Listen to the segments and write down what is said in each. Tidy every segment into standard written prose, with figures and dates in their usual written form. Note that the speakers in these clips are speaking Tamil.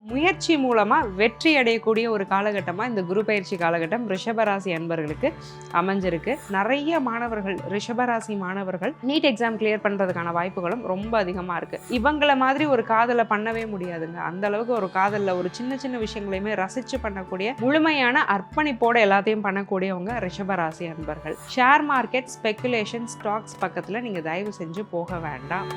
முயற்சி மூலமா வெற்றி அடையக்கூடிய ஒரு காலகட்டமா இந்த குரு பயிற்சி காலகட்டம் ரிஷபராசி அன்பர்களுக்கு அமைஞ்சிருக்கு. நிறைய மாணவர்கள் ரிஷபராசி மாணவர்கள் நீட் எக்ஸாம் கிளியர் பண்றதுக்கான வாய்ப்புகளும் ரொம்ப அதிகமா இருக்கு. இவங்கள மாதிரி ஒரு காதலை பண்ணவே முடியாதுங்க. அந்த அளவுக்கு ஒரு காதல்ல ஒரு சின்ன சின்ன விஷயங்களையுமே ரசிச்சு பண்ணக்கூடிய முழுமையான அர்ப்பணிப்போட எல்லாத்தையும் பண்ணக்கூடியவங்க ரிஷபராசி அன்பர்கள். ஷேர் மார்க்கெட், ஸ்பெகுலேஷன், ஸ்டாக்ஸ் பக்கத்துல நீங்க தயவு செஞ்சு போக வேண்டாம்.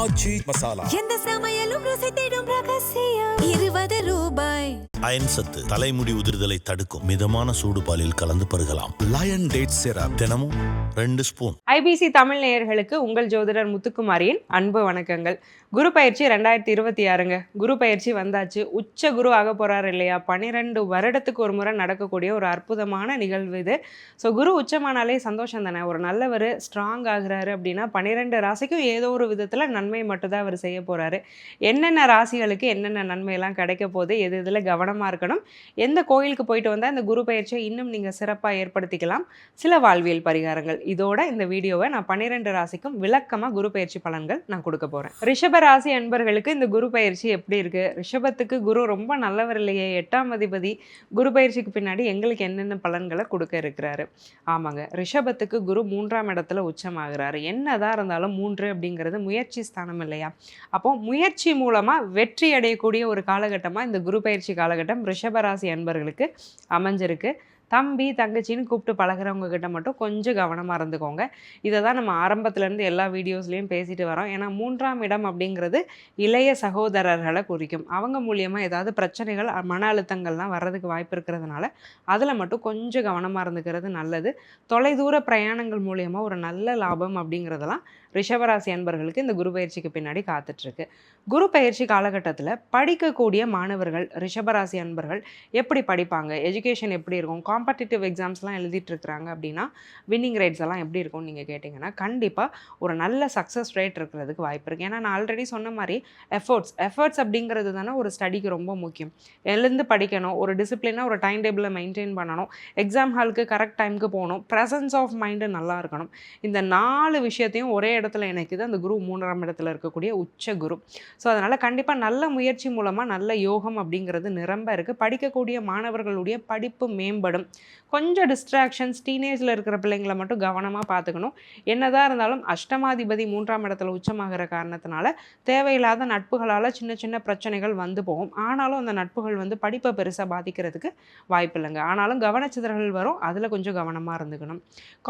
ஆச்சி மசாலா எந்த சமையலும் ருசி தேடும் ரகசியம் 20 ரூபாய். அயன் சத்து தலைமுடி உதிர்தலை தடுக்கும் மிதமான சூடு பாலில் கலந்து பருகலாம். லயன் டேட் சிரப் தினமும் 2 ஸ்பூன். ஐபிசி தமிழ் நேயர்களுக்கு உங்கள் ஜோதிடர் முத்துக்குமாரியின் அன்பு வணக்கங்கள். குரு பயிற்சி 2026ங்க. குரு பயிற்சி வந்தாச்சு. உச்ச குரு ஆக போறாரு இல்லையா? 12 வருடத்துக்கு ஒரு முறை நடக்கக்கூடிய ஒரு அற்புதமான நிகழ்வு இது. ஸோ குரு உச்சமானாலே சந்தோஷம் தானே. ஒரு நல்லவர் ஸ்ட்ராங் ஆகுறாரு அப்படின்னா 12 ராசிக்கும் ஏதோ ஒரு விதத்தில் நன்மை மட்டும்தான் அவர் செய்ய போறாரு. என்னென்ன ராசிகளுக்கு என்னென்ன நன்மையெல்லாம் கிடைக்க போகுது, எது இதில் கவனமாக இருக்கணும், எந்த கோயிலுக்கு போயிட்டு வந்தால் இந்த குரு பயிற்சியை இன்னும் நீங்கள் சிறப்பாக ஏற்படுத்திக்கலாம், சில வாழ்வியல் பரிகாரங்கள், இதோட இந்த வீடியோவை நான் 12 ராசிக்கும் விளக்கமாக குரு பயிற்சி பலன்கள் நான் கொடுக்க போகிறேன். ரிஷப ராசி அன்பர்களுக்கு இந்த குரு பயிற்சி எப்படி இருக்குது? ரிஷபத்துக்கு குரு ரொம்ப நல்லவர் இல்லையே, 8ஆம் அதிபதி. குரு பயிற்சிக்கு பின்னாடி எங்களுக்கு என்னென்ன பலன்களை கொடுக்க இருக்கிறாரு? ஆமாங்க, ரிஷபத்துக்கு குரு 3ஆம் இடத்துல உச்சமாகிறாரு. என்னதான் இருந்தாலும் 3 அப்படிங்கிறது முயற்சி ஸ்தானம் இல்லையா? அப்போ முயற்சி மூலமாக வெற்றி அடையக்கூடிய ஒரு காலகட்டமாக இந்த குரு பயிற்சி காலகட்டம் ரிஷபராசி அன்பர்களுக்கு அமைஞ்சிருக்கு. தம்பி தங்கச்சின்னு கூப்பிட்டு பழகிறவங்க கிட்ட மட்டும் கொஞ்சம் கவனமாக இருந்துக்கோங்க. இதை தான் நம்ம ஆரம்பத்துலேருந்து எல்லா வீடியோஸ்லேயும் பேசிட்டு வரோம். ஏன்னா 3ஆம் இடம் அப்படிங்கிறது இளைய சகோதரர்களை குறிக்கும். அவங்க மூலியமாக ஏதாவது பிரச்சனைகள், மன அழுத்தங்கள்லாம் வர்றதுக்கு வாய்ப்பு இருக்கிறதுனால அதில் மட்டும் கொஞ்சம் கவனமாக இருந்துக்கிறது நல்லது. தொலைதூர பிரயாணங்கள் மூலியமாக ஒரு நல்ல லாபம் அப்படிங்கிறதெல்லாம் ரிஷபராசி அன்பர்களுக்கு இந்த குரு பயிற்சிக்கு பின்னாடி காத்துட்ருக்கு. குரு பயிற்சி காலகட்டத்தில் படிக்கக்கூடிய மாணவர்கள் ரிஷபராசி அன்பர்கள் எப்படி படிப்பாங்க, எஜுகேஷன் எப்படி இருக்கும், காம்படிட்டிவ் எக்ஸாம்ஸ்லாம் எழுதிட்டு இருக்கிறாங்க அப்படின்னா வின்னிங் ரேட்ஸ் எல்லாம் எப்படி இருக்கும்னு நீங்கள் கேட்டிங்கன்னா கண்டிப்பாக ஒரு நல்ல சக்ஸஸ் ரேட் இருக்கிறதுக்கு வாய்ப்பு இருக்குது. ஏன்னா நான் ஆல்ரெடி சொன்ன மாதிரி எஃபர்ட்ஸ் அப்படிங்கிறது தானே ஒரு ஸ்டடிக்கு ரொம்ப முக்கியம். எழுந்து படிக்கணும், ஒரு டிசிப்ளினாக ஒரு டைம் டேபிளை மெயின்டைன் பண்ணணும், எக்ஸாம் ஹாலுக்கு கரெக்ட் டைமுக்கு போகணும், ப்ரெசன்ஸ் ஆஃப் மைண்டு நல்லா இருக்கணும். இந்த 4 விஷயத்தையும் ஒரே இடத்துல இணைக்குது அந்த குரு 3ஆம் இடத்துல இருக்கக்கூடிய உச்ச குரு. ஸோ அதனால் கண்டிப்பாக நல்ல முயற்சி மூலமாக நல்ல யோகம் அப்படிங்கிறது நிரம்ப இருக்குது. படிக்கக்கூடிய மாணவர்களுடைய படிப்பு மேம்படும். கொஞ்சம் டிஸ்ட்ராக்ஷன்ஸ், டீனேஜில் இருக்கிற பிள்ளைங்களை மட்டும் கவனமாக பார்த்துக்கணும். என்னதான் இருந்தாலும் அஷ்டமாதிபதி 3ஆம் இடத்துல உச்சமாகிற காரணத்தினால தேவையில்லாத நட்புகளால் சின்ன சின்ன பிரச்சனைகள் வந்து போகும். ஆனாலும் அந்த நட்புகள் வந்து படிப்பை பெருசாக பாதிக்கிறதுக்கு வாய்ப்பு இல்லைங்க. ஆனாலும் கவனச்சிதறல்கள் வரும், அதில் கொஞ்சம் கவனமாக இருந்துக்கணும்.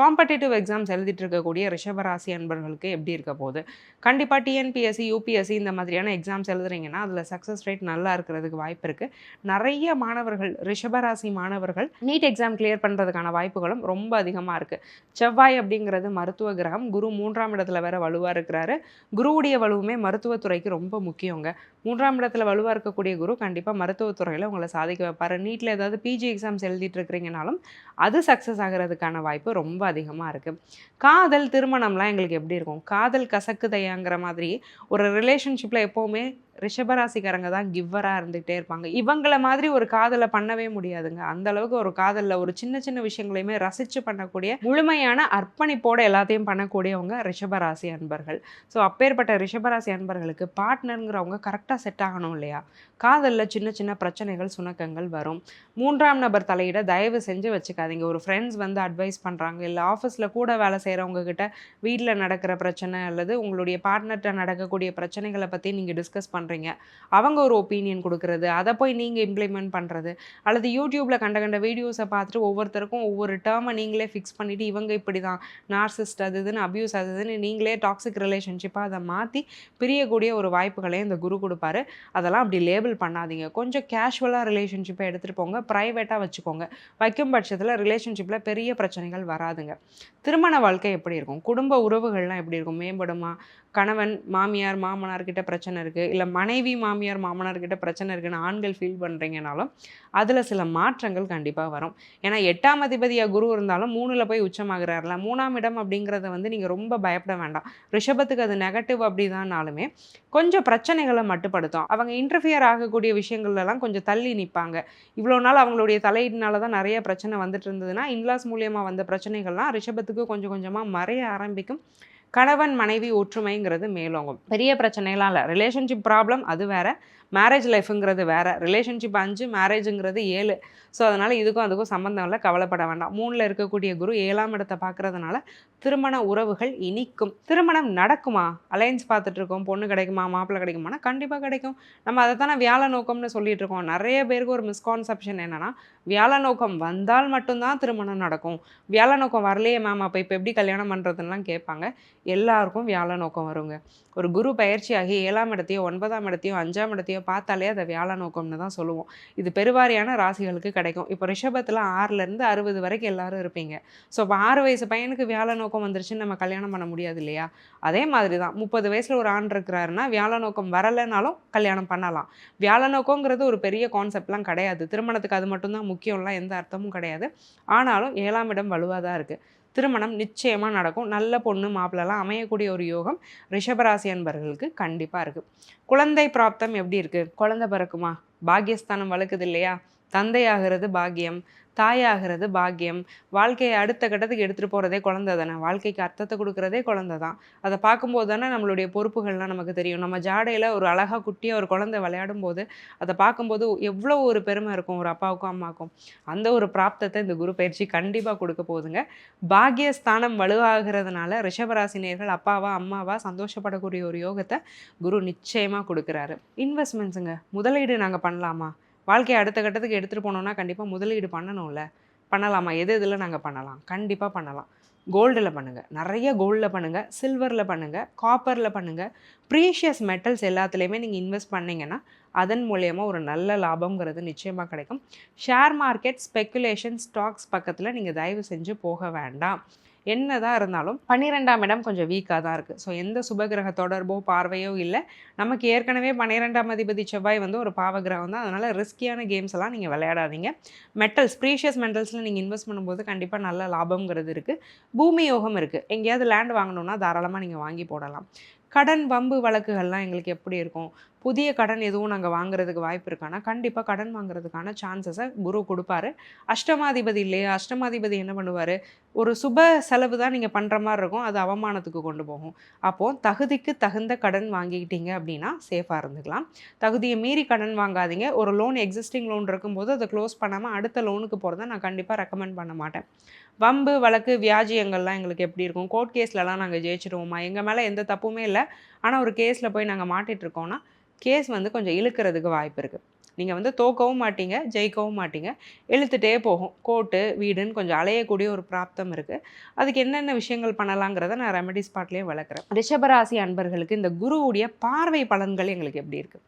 காம்படிட்டிவ் எக்ஸாம்ஸ் எழுதிட்டு இருக்கக்கூடிய ரிஷபராசி அன்பர்களுக்கு எப்படி இருக்க போகுது? கண்டிப்பாக டிஎன்பிஎஸ்சி, யூபிஎஸ்சி இந்த மாதிரியான எக்ஸாம்ஸ் எழுதுறீங்கன்னா அதில் சக்ஸஸ் ரேட் நல்லா இருக்கிறதுக்கு வாய்ப்பு இருக்குது. நிறைய மாணவர்கள் ரிஷபராசி மாணவர்கள் நீட் எக்ஸாம் கிளியர் பண்ணுறதுக்கான வாய்ப்புகளும் ரொம்ப அதிகமாக இருக்குது. செவ்வாய் அப்படிங்கிறது மருத்துவ கிரகம். குரு 3ஆம் இடத்துல வேற வலுவாக இருக்கிறாரு. குருவுடைய வலுவுமே மருத்துவத்துறைக்கு ரொம்ப முக்கியங்க. 3ஆம் இடத்துல வலுவாக இருக்கக்கூடிய குரு கண்டிப்பாக மருத்துவத்துறையில் உங்களை சாதிக்க வைப்பார். நீட்டில் ஏதாவது பிஜி எக்ஸாம்ஸ் எழுதிட்டு இருக்கிறீங்கனாலும் அது சக்ஸஸ் ஆகிறதுக்கான வாய்ப்பு ரொம்ப அதிகமாக இருக்குது. காதல், திருமணம்லாம் எங்களுக்கு எப்படி இருக்கும்? காதல் கசக்குதையாங்கிற மாதிரி ஒரு ரிலேஷன்ஷிப்பில் எப்போவுமே ரிஷபராசிக்காரங்க தான் கிவ்வராக இருந்துகிட்டே இருப்பாங்க. இவங்கள மாதிரி ஒரு காதலை பண்ணவே முடியாதுங்க. அந்த அளவுக்கு ஒரு காதலில் ஒரு சின்ன சின்ன விஷயங்களையுமே ரசித்து பண்ணக்கூடிய முழுமையான அர்ப்பணிப்போட எல்லாத்தையும் பண்ணக்கூடியவங்க ரிஷபராசி அன்பர்கள். ஸோ அப்பேற்பட்ட ரிஷபராசி அன்பர்களுக்கு பார்ட்னருங்கிறவங்க கரெக்டாக செட் ஆகணும் இல்லையா? காதலில் சின்ன சின்ன பிரச்சனைகள், சுணக்கங்கள் வரும். 3ஆம் நபர் தலையிட தயவு செஞ்சு வச்சுக்காதீங்க. ஒரு ஃப்ரெண்ட்ஸ் வந்து அட்வைஸ் பண்ணுறாங்க, இல்லை ஆஃபீஸில் கூட வேலை செய்கிறவங்க கிட்ட வீட்டில் நடக்கிற பிரச்சனை அல்லது உங்களுடைய பார்ட்னர்கிட்ட நடக்கக்கூடிய பிரச்சனைகளை பற்றி நீங்கள் டிஸ்கஸ் பண்ணுறீங்க, அவங்க ஒரு ஒப்பீனியன் கொடுக்கறது, அதை போய் நீங்கள் இம்ப்ளிமெண்ட் பண்ணுறது, அல்லது யூடியூப்பில் கண்ட வீடியோஸை பார்த்துட்டு ஒவ்வொருத்தருக்கும் ஒவ்வொரு டேர்மை நீங்களே ஃபிக்ஸ் பண்ணிவிட்டு இவங்க இப்படி தான் நார்சிஸ்ட் அது இதுன்னு அப்யூஸ் அது இதுன்னு நீங்களே டாக்ஸிக் ரிலேஷன்ஷிப்பாக அதை மாற்றி பிரியக்கூடிய ஒரு வாய்ப்புகளையும் இந்த குரு கொடுப்பாரு. அதெல்லாம் அப்படி லேபிள் பண்ணாதீங்க. கொஞ்சம் கேஷுவலாக ரிலேஷன்ஷிப்பை எடுத்துகிட்டு போங்க, ப்ரைவேட்டாக வச்சுக்கோங்க. வைக்கும் பட்சத்தில் ரிலேஷன்ஷிப்பில் பெரிய பிரச்சனைகள் வராதுங்க. திருமண வாழ்க்கை எப்படி இருக்கும்? குடும்ப உறவுகள்லாம் எப்படி இருக்கும்? மேம்படுமா? கணவன் மாமியார் மாமனார்கிட்ட பிரச்சனை இருக்குது, இல்லை மனைவி மாமியார் மாமனார்கிட்ட பிரச்சனை இருக்குன்னு ஆண்கள் ஃபீல் பண்ணுறீங்கனாலும் அதில் சில மாற்றங்கள் கண்டிப்பாக வரும். ஏன்னா 8ஆம் அதிபதியாக குரு இருந்தாலும் 3ல் போய் உச்சமாகிறார்ல. 3ஆம் இடம் அப்படிங்கிறத வந்து நீங்கள் ரொம்ப பயப்பட வேண்டாம். ரிஷபத்துக்கு அது நெகட்டிவ் அப்படி தான்னாலுமே கொஞ்சம் பிரச்சனைகளை மட்டுப்படுத்தும். அவங்க இன்டர்ஃபியர் ஆகக்கூடிய விஷயங்கள்லாம் கொஞ்சம் தள்ளி நிற்பாங்க. இவ்வளோ நாள் அவங்களுடைய தலையீடுனால தான் நிறைய பிரச்சனை வந்துட்டு இருந்ததுன்னா இன்லாஸ் மூலியமாக வந்த பிரச்சனைகள்லாம் ரிஷபத்துக்கு கொஞ்சம் கொஞ்சமாக மறைய ஆரம்பிக்கும். கணவன் மனைவி ஒற்றுமைங்கிறது மேலோங்கும். பெரிய பிரச்சனைலாம் இல்லை. ரிலேஷன்ஷிப் ப்ராப்ளம் அது வேற, மேரேஜ் லைஃபுங்கிறது வேற. ரிலேஷன்ஷிப் 5, மேரேஜுங்கிறது 7. ஸோ அதனால் இதுக்கும் அதுக்கும் சம்மந்தம் இல்லை, கவலைப்பட வேண்டாம். 3ல் இருக்கக்கூடிய குரு 7ஆம் இடத்தை பார்க்கறதுனால திருமண உறவுகள் இனிக்கும். திருமணம் நடக்குமா? அலையன்ஸ் பார்த்துட்டு இருக்கோம், பொண்ணு கிடைக்குமா, மாப்பிள்ளை கிடைக்குமானா கண்டிப்பாக கிடைக்கும். நம்ம அதை தானே வியாழ நோக்கம்னு சொல்லிட்டு இருக்கோம். நிறைய பேருக்கு ஒரு மிஸ்கான்செப்ஷன் என்னன்னா, வியாழ நோக்கம் வந்தால் மட்டும்தான் திருமணம் நடக்கும். வியாழ நோக்கம் வரலையே மேம், அப்போ இப்போ எப்படி கல்யாணம் பண்ணுறதுலாம் கேட்பாங்க. எல்லாருக்கும் வியாழ நோக்கம் வருங்க. ஒரு குரு பயிற்சியாகி 7ஆம் இடத்தையோ 9ஆம் இடத்தையோ 5ஆம் இடத்தையோ பார்த்தாலே அதை வியாழ நோக்கம்னு தான் சொல்லுவோம். இது பெருவாரியான ராசிகளுக்கு கிடைக்கும். இப்போ ரிஷபத்தில் 6லேருந்து 60 வரைக்கும் எல்லாரும் இருப்பீங்க. ஸோ இப்போ 6 வயசு பையனுக்கு வியாழ நோக்கம் வந்துருச்சுன்னு நம்ம கல்யாணம் பண்ண முடியாது இல்லையா? அதே மாதிரி தான் 30 வயசில் ஒரு ஆண் இருக்கிறாருன்னா வியாழ நோக்கம் வரலைனாலும் கல்யாணம் பண்ணலாம். வியாழ நோக்கங்கிறது ஒரு பெரிய கான்செப்ட்லாம் கிடையாது. திருமணத்துக்கு அது மட்டும்தான் முக்கியம்லாம் எந்த அர்த்தமும் கிடையாது. ஆனாலும் 7ஆம் இடம் வலுவாக தான் இருக்குது. திருமணம் நிச்சயமாக நடக்கும். நல்ல பொண்ணு மாப்பிள்ளலாம் அமையக்கூடிய ஒரு யோகம் ரிஷபராசி அன்பர்களுக்கு கண்டிப்பாக இருக்குது. குழந்தை பிராப்தம் எப்படி இருக்குது? குழந்தை பிறக்குமா? பாக்கியஸ்தானம் வளர்க்குது இல்லையா? தந்தையாகிறது பாக்கியம், தாயாகிறது பாக்கியம். வாழ்க்கையை அடுத்த கட்டத்துக்கு எடுத்துகிட்டு போகிறதே குழந்தை தானே. வாழ்க்கைக்கு அர்த்தத்தை கொடுக்குறதே குழந்தை தான். அதை பார்க்கும்போது தானே நம்மளுடைய பொறுப்புகள்லாம் நமக்கு தெரியும். நம்ம ஜாடையில் ஒரு அழகாக குட்டியாக ஒரு குழந்தை விளையாடும் போது அதை பார்க்கும்போது எவ்வளோ ஒரு பெருமை இருக்கும் ஒரு அப்பாவுக்கும் அம்மாவுக்கும். அந்த ஒரு பிராப்தத்தை இந்த குரு பயிற்சி கண்டிப்பாக கொடுக்க போகுதுங்க. பாக்கியஸ்தானம் வலுவாகிறதுனால ரிஷபராசினியர்கள் அப்பாவா அம்மாவா சந்தோஷப்படக்கூடிய ஒரு யோகத்தை குரு நிச்சயமாக கொடுக்குறாரு. இன்வெஸ்ட்மெண்ட்ஸுங்க, முதலீடு நாங்கள் பண்ணலாமா? வாழ்க்கையை அடுத்த கட்டத்துக்கு எடுத்துகிட்டு போனோம்னா கண்டிப்பாக முதலீடு பண்ணணும்ல. பண்ணலாமா? எது இதில் நாங்கள் பண்ணலாம்? கண்டிப்பாக பண்ணலாம். கோல்டில் பண்ணுங்கள், நிறைய கோல்டில் பண்ணுங்கள், சில்வரில் பண்ணுங்கள், காப்பரில் பண்ணுங்கள். ப்ரீஷியஸ் மெட்டல்ஸ் எல்லாத்துலேயுமே நீங்கள் இன்வெஸ்ட் பண்ணிங்கன்னா அதன் மூலயமா ஒரு நல்ல லாபங்கிறது நிச்சயமாக கிடைக்கும். ஷேர் மார்க்கெட், ஸ்பெக்குலேஷன், ஸ்டாக்ஸ் பக்கத்தில் நீங்கள் தயவு செஞ்சு போக வேண்டாம். என்னதான் இருந்தாலும் 12ஆம் இடம் கொஞ்சம் வீக்காக தான் இருக்குது. ஸோ எந்த சுபகிரக தொடர்போ பார்வையோ இல்லை. நமக்கு ஏற்கனவே 12ஆம் அதிபதி செவ்வாய் வந்து ஒரு பாவகிரகம் தான். அதனால் ரிஸ்கியான கேம்ஸ் எல்லாம் நீங்கள் விளையாடாதீங்க. மெட்டல்ஸ், ப்ரீஷியஸ் மெட்டல்ஸில் நீங்கள் இன்வெஸ்ட் பண்ணும்போது கண்டிப்பாக நல்ல லாபங்கிறது இருக்குது. பூமி யோகம் இருக்குது. எங்கேயாவது லேண்ட் வாங்கணுன்னா தாராளமாக நீங்கள் வாங்கி போடலாம். கடன் வம்பு வழக்குகள்லாம் எங்களுக்கு எப்படி இருக்கும்? புதிய கடன் எதுவும் நாங்கள் வாங்குறதுக்கு வாய்ப்பு இருக்கானா? கண்டிப்பாக கடன் வாங்குறதுக்கான சான்சஸை குரு கொடுப்பாரு. அஷ்டமாதிபதி இல்லையா? அஷ்டமாதிபதி என்ன பண்ணுவார்? ஒரு சுப செலவு தான் நீங்கள் பண்ணுற மாதிரி இருக்கும், அது அவமானத்துக்கு கொண்டு போகும். அப்போது தகுதிக்கு தகுந்த கடன் வாங்கிக்கிட்டீங்க அப்படின்னா சேஃபாக இருந்துக்கலாம். தகுதியை மீறி கடன் வாங்காதீங்க. ஒரு லோன், எக்ஸிஸ்டிங் லோன் இருக்கும்போது அதை க்ளோஸ் பண்ணாமல் அடுத்த லோனுக்கு போகிறத நான் கண்டிப்பாக ரெக்கமெண்ட் பண்ண மாட்டேன். வம்பு வழக்கு வியாஜியங்கள்லாம் எங்களுக்கு எப்படி இருக்கும்? கோர்ட் கேஸ்லலாம் நாங்கள் ஜெயிச்சிடுவோமா? எங்கள் மேலே எந்த தப்புமே இல்லை, ஆனால் ஒரு கேஸில் போய் நாங்கள் மாட்டிகிட்ருக்கோன்னா கேஸ் வந்து கொஞ்சம் இழுக்கிறதுக்கு வாய்ப்பு இருக்குது. நீங்கள் வந்து தோக்கவும் மாட்டீங்க, ஜெயிக்கவும் மாட்டீங்க, இழுத்துட்டே போகும். கோர்ட்டு வீடுன்னு கொஞ்சம் அலையக்கூடிய ஒரு பிராப்தம் இருக்குது. அதுக்கு என்னென்ன விஷயங்கள் பண்ணலாங்கிறத நான் ரெமெடி ஸ்பாட்லேயே விளக்குறேன். ரிஷபராசி அன்பர்களுக்கு இந்த குருவுடைய பார்வை பலன்கள் எங்களுக்கு எப்படி இருக்குது?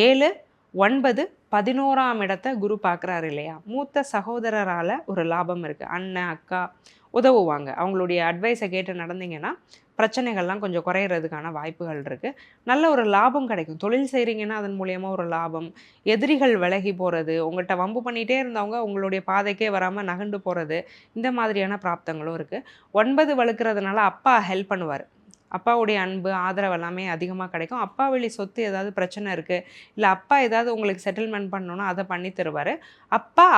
7, 9, 11ஆம் இடத்தை குரு பார்க்குறாரு இல்லையா? மூத்த சகோதரரால் ஒரு லாபம் இருக்குது. அண்ணன் அக்கா உதவுவாங்க. அவங்களுடைய அட்வைஸை கேட்டு நடந்தீங்கன்னா பிரச்சனைகள்லாம் கொஞ்சம் குறையிறதுக்கான வாய்ப்புகள் இருக்குது. நல்ல ஒரு லாபம் கிடைக்கும். தொழில் செய்கிறீங்கன்னா அதன் மூலயமா ஒரு லாபம். எதிரிகள் விலகி போகிறது, உங்கள்கிட்ட வம்பு பண்ணிகிட்டே இருந்தவங்க உங்களுடைய பாதைக்கே வராமல் நகண்டு போகிறது, இந்த மாதிரியான பிராப்தங்களும் இருக்குது. 9 வலுக்கிறதுனால அப்பா ஹெல்ப் பண்ணுவார். அப்பாவுடைய அன்பு ஆதரவு எல்லாமே அதிகமாக கிடைக்கும். அப்பா வழி சொத்து ஏதாவது பிரச்சனை இருக்குது, இல்லை அப்பா ஏதாவது உங்களுக்கு செட்டில்மெண்ட் பண்ணணுன்னா அதை பண்ணி தருவார்.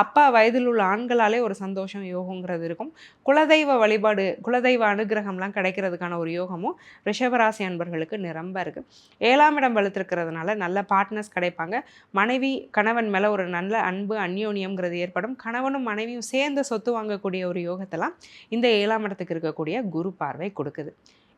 அப்பா வயதில் உள்ள ஆண்களாலே ஒரு சந்தோஷம் யோகங்கிறது இருக்கும். குலதெய்வ வழிபாடு, குலதெய்வ அனுகிரகம்லாம் கிடைக்கிறதுக்கான ஒரு யோகமும் ரிஷபராசி அன்பர்களுக்கு நிரம்ப இருக்குது. 7ஆம் இடம் வலுத்திருக்கிறதுனால நல்ல பார்ட்னர்ஸ் கிடைப்பாங்க. மனைவி கணவன் மேலே ஒரு நல்ல அன்பு அந்யோன்யம்ங்கிறது ஏற்படும். கணவனும் மனைவியும் சேர்ந்து சொத்து வாங்கக்கூடிய ஒரு யோகத்தெல்லாம் இந்த 7ஆம் இடத்துக்கு இருக்கக்கூடிய குரு பார்வை கொடுக்குது.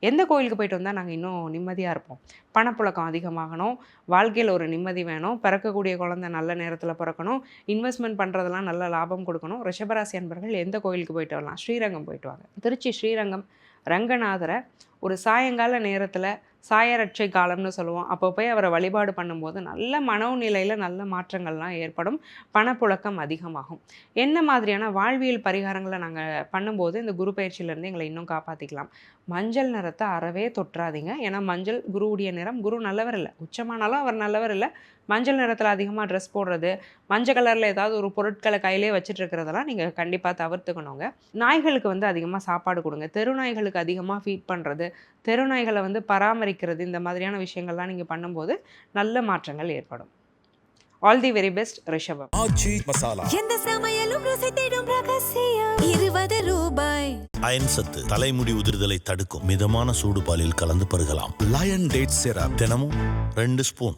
எந்த கோயிலுக்கு போயிட்டு வந்தால் நாங்கள் இன்னும் நிம்மதியாக இருப்போம்? பணப்புழக்கம் அதிகமாகணும், வாழ்க்கையில் ஒரு நிம்மதி வேணும், பிறக்கக்கூடிய குழந்தை நல்ல நேரத்தில் பிறக்கணும், இன்வெஸ்ட்மெண்ட் பண்ணுறதெல்லாம் நல்ல லாபம் கொடுக்கணும். ரிஷபராசி அன்பர்கள் எந்த கோயிலுக்கு போயிட்டு வரலாம்? ஸ்ரீரங்கம் போயிட்டு வாங்க. திருச்சி ஸ்ரீரங்கம் ரங்கநாதரை ஒரு சாயங்கால நேரத்தில் சாயரட்சை காலம்னு சொல்லுவோம். அப்போ போய் அவரை வழிபாடு பண்ணும்போது நல்ல மனோநிலையில் நல்ல மாற்றங்கள்லாம் ஏற்படும். பணப்புழக்கம் அதிகமாகும். என்ன மாதிரியான வாழ்வியல் பரிகாரங்களை நாங்கள் பண்ணும்போது இந்த குரு பயிற்சியிலேருந்து எங்களை இன்னும் காப்பாற்றிக்கலாம்? மஞ்சள் நிறத்தை அறவே தொற்றாதீங்க. ஏன்னா மஞ்சள் குருவுடைய நிறம். குரு நல்லவர் இல்லை, உச்சமானாலும் அவர் நல்லவர் இல்லை. மஞ்சள் நிறத்தில் அதிகமாக ட்ரெஸ் போடுறது, மஞ்சள் கலரில் ஏதாவது ஒரு பொருட்களை கையிலே வச்சுட்டு இருக்கிறதெல்லாம் நீங்கள் கண்டிப்பாக தவிர்த்துக்கணுங்க. நாய்களுக்கு வந்து அதிகமாக சாப்பாடு கொடுங்க. தெரு நாய்களுக்கு அதிகமாக ஃபீட் பண்ணுறது, தெரு நாய்களை வந்து பராமரிக்கிறது, இந்த மாதிரியான விஷயங்கள்லாம் நீங்கள் பண்ணும்போது நல்ல மாற்றங்கள் ஏற்படும். ஆல் தி வெரி பெஸ்ட் ரிஷபம். ஆச்சி மசாலா, எந்த சமையலும் ருசி தேடும் ரகசியம் 20 ரூபாய். அயன் சத்து, தலைமுடி உதிர்தலை தடுக்கும். மிதமான சூடு பாலில் கலந்து பருகலாம். லயன் டேட் சிரப், தினமும் 2 ஸ்பூன்.